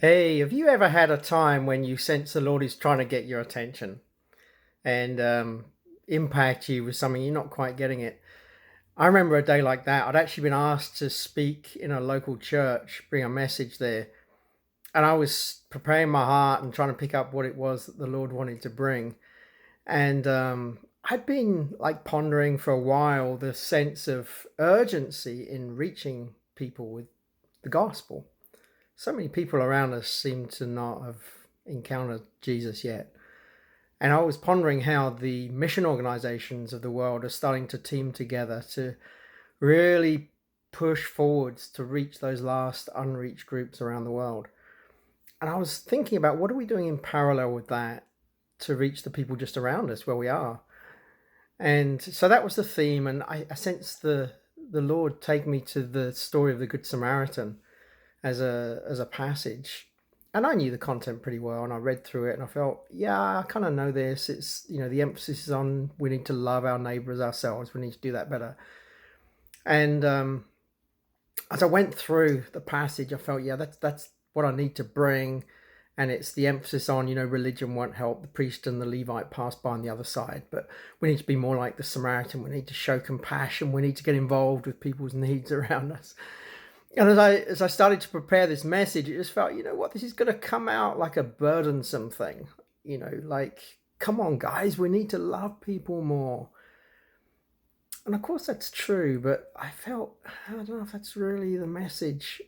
Hey, have you ever had a time when you sense the Lord is trying to get your attention and impact you with something you're not quite getting it? I remember a day like that. I'd actually been asked to speak in a local church, bring a message there, and I was preparing my heart and trying to pick up what it was that the Lord wanted to bring. And I'd been like pondering for a while the sense of urgency in reaching people with the gospel. So many people around us seem to not have encountered Jesus yet. And I was pondering how the mission organizations of the world are starting to team together to really push forwards to reach those last unreached groups around the world. And I was thinking about what are we doing in parallel with that to reach the people just around us where we are. And so that was the theme. And I sensed the Lord take me to the story of the Good Samaritan as a passage. And I knew the content pretty well, and I read through it, and I felt, yeah, I kind of know this. It's, the emphasis is on we need to love our neighbors ourselves. We need to do that better. And as I went through the passage, I felt, yeah, that's what I need to bring. And it's the emphasis on, religion won't help. The priest and the Levite pass by on the other side, but we need to be more like the Samaritan. We need to show compassion. We need to get involved with people's needs around us. And as I started to prepare this message, it just felt, this is going to come out like a burdensome thing. Like, come on, guys, we need to love people more. And of course that's true, but I felt, I don't know if that's really the message.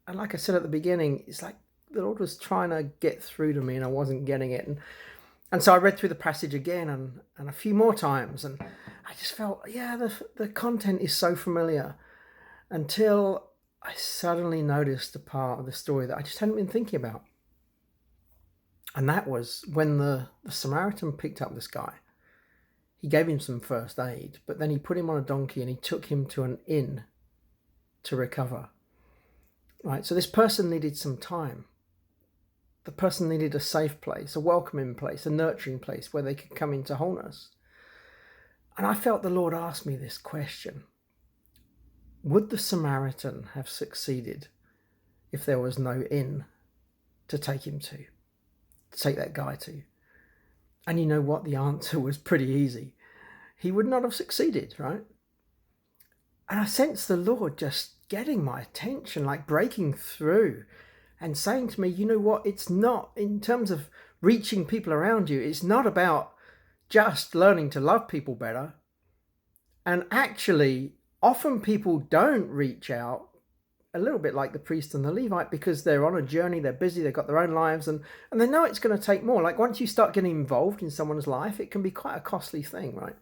And like I said at the beginning, it's like the Lord was trying to get through to me and I wasn't getting it. And so I read through the passage again and a few more times. And I just felt, yeah, the content is so familiar until I suddenly noticed a part of the story that I just hadn't been thinking about. And that was when the Samaritan picked up this guy. He gave him some first aid, but then he put him on a donkey and he took him to an inn to recover. Right, so this person needed some time. The person needed a safe place, a welcoming place, a nurturing place where they could come into wholeness. And I felt the Lord ask me this question. Would the Samaritan have succeeded if there was no inn to take him to take that guy to? And you know what? The answer was pretty easy. He would not have succeeded, right? And I sensed the Lord just getting my attention, like breaking through and saying to me, you know what? It's not, in terms of reaching people around you, it's not about just learning to love people better. And actually, often people don't reach out, a little bit like the priest and the Levite, because they're on a journey, they're busy, they've got their own lives, and they know it's going to take more. Like once you start getting involved in someone's life, it can be quite a costly thing, right?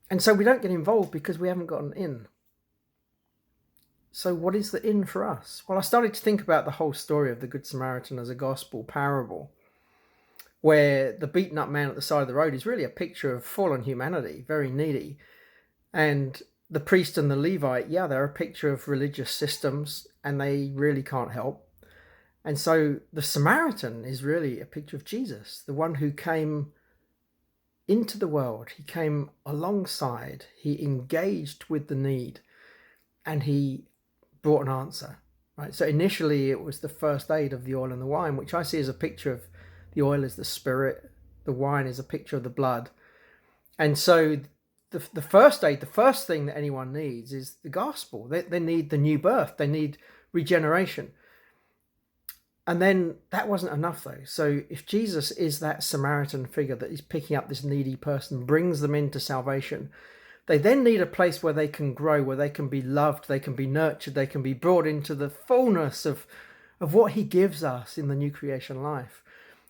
And so we don't get involved because we haven't got an in. So what is the in for us? Well, I started to think about the whole story of the Good Samaritan as a gospel parable, where the beaten up man at the side of the road is really a picture of fallen humanity, very needy. And the priest and the Levite, yeah, they're a picture of religious systems and they really can't help. And so the Samaritan is really a picture of Jesus, the one who came into the world. He came alongside, he engaged with the need, and he brought an answer, right? So initially it was the first aid of the oil and the wine, which I see as a picture of the oil is the spirit, the wine is a picture of the blood. And so the first aid, the first thing that anyone needs is the gospel. They need the new birth. They need regeneration. And then that wasn't enough though. So if Jesus is that Samaritan figure that is picking up this needy person, brings them into salvation, they then need a place where they can grow, where they can be loved, they can be nurtured, they can be brought into the fullness of what he gives us in the new creation life.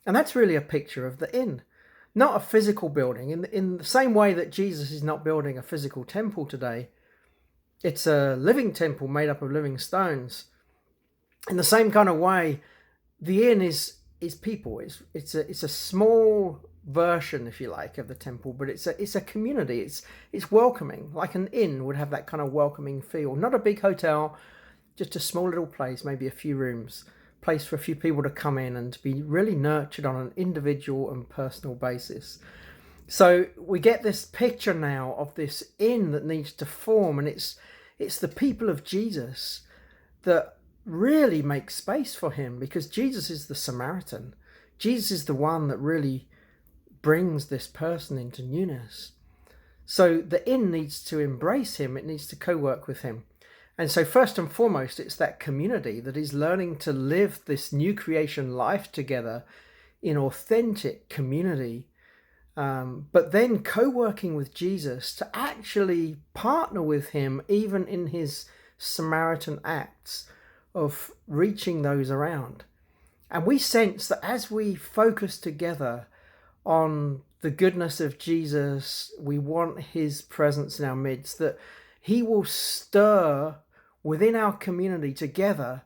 And that's really a picture of the inn. Not a physical building. In the same way that Jesus is not building a physical temple today, it's a living temple made up of living stones. In the same kind of way, the inn is people. It's a small version, if you like, of the temple, but it's a community. It's welcoming, like an inn would have that kind of welcoming feel. Not a big hotel, just a small little place, maybe a few rooms. Place for a few people to come in and to be really nurtured on an individual and personal basis. So we get this picture now of this inn that needs to form, and it's the people of Jesus that really make space for him, because Jesus is the Samaritan. Jesus is the one that really brings this person into newness. So the inn needs to embrace him. It needs to co-work with him. And so first and foremost, it's that community that is learning to live this new creation life together in authentic community. But then co-working with Jesus to actually partner with him, even in his Samaritan acts of reaching those around. And we sense that as we focus together on the goodness of Jesus, we want his presence in our midst, that he will stir within our community together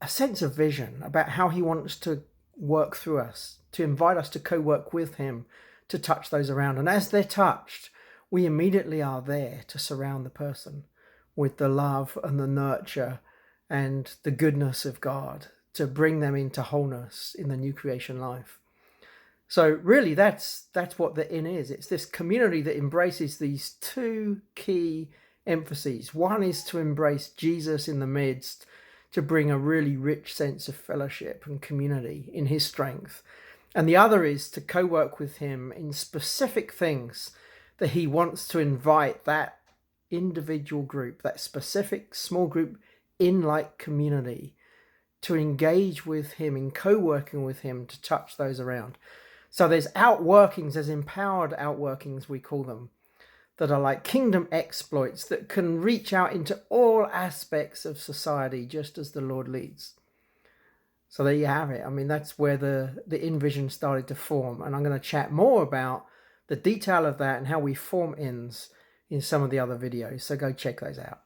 a sense of vision about how he wants to work through us, to invite us to co-work with him, to touch those around. And as they're touched, we immediately are there to surround the person with the love and the nurture and the goodness of God, to bring them into wholeness in the new creation life. So really that's what the inn is. It's this community that embraces these two key emphases. One is to embrace Jesus in the midst, to bring a really rich sense of fellowship and community in his strength. And the other is to co-work with him in specific things that he wants to invite that individual group, that specific small group in like community, to engage with him in co-working with him to touch those around. So there's outworkings, there's empowered outworkings, we call them, that are like kingdom exploits that can reach out into all aspects of society just as the Lord leads. So there you have it. I mean, that's where the INNvision started to form. And I'm going to chat more about the detail of that and how we form INNs in some of the other videos. So go check those out.